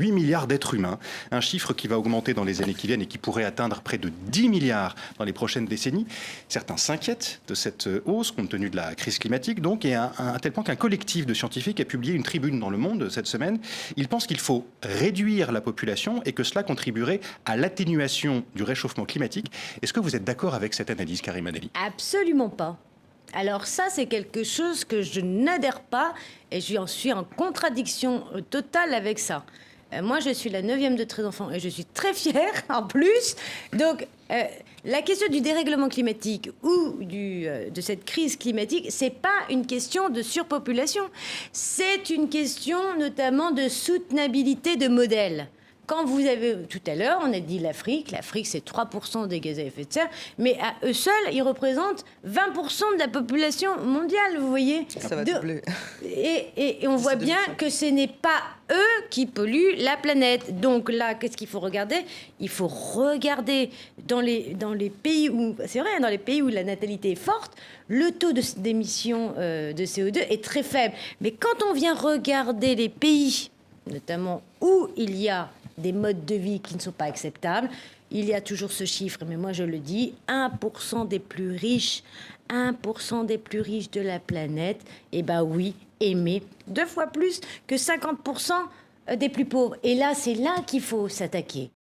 8 milliards d'êtres humains, un chiffre qui va augmenter dans les années qui viennent et qui pourrait atteindre près de 10 milliards dans les prochaines décennies. Certains s'inquiètent de cette hausse compte tenu de la crise climatique, donc, et à tel point qu'un collectif de scientifiques a publié une tribune dans Le Monde cette semaine. Ils pensent qu'il faut réduire la population et que cela contribuerait à l'atténuation du réchauffement climatique. Est-ce que vous êtes d'accord avec cette analyse, Karima Deli? Absolument pas. Alors ça, c'est quelque chose que je n'adhère pas et je suis en contradiction totale avec ça. Moi, je suis la 9e de 13 enfants et je suis très fière en plus. Donc, la question du dérèglement climatique ou de cette crise climatique, c'est pas une question de surpopulation. C'est une question notamment de soutenabilité de modèles. Quand vous avez, tout à l'heure, on a dit l'Afrique c'est 3% des gaz à effet de serre, mais à eux seuls, ils représentent 20% de la population mondiale, vous voyez. Ça va doubler. Et on voit bien que ce n'est pas eux qui polluent la planète. Donc là, qu'est-ce qu'il faut regarder? Il faut regarder dans les pays où, c'est vrai, dans les pays où la natalité est forte, le taux d'émission de CO2 est très faible. Mais quand on vient regarder les pays, notamment où il y a des modes de vie qui ne sont pas acceptables, il y a toujours ce chiffre, mais moi je le dis, 1% des plus riches, 1% des plus riches de la planète, eh ben oui, émet 2 fois plus que 50% des plus pauvres. Et là, c'est là qu'il faut s'attaquer.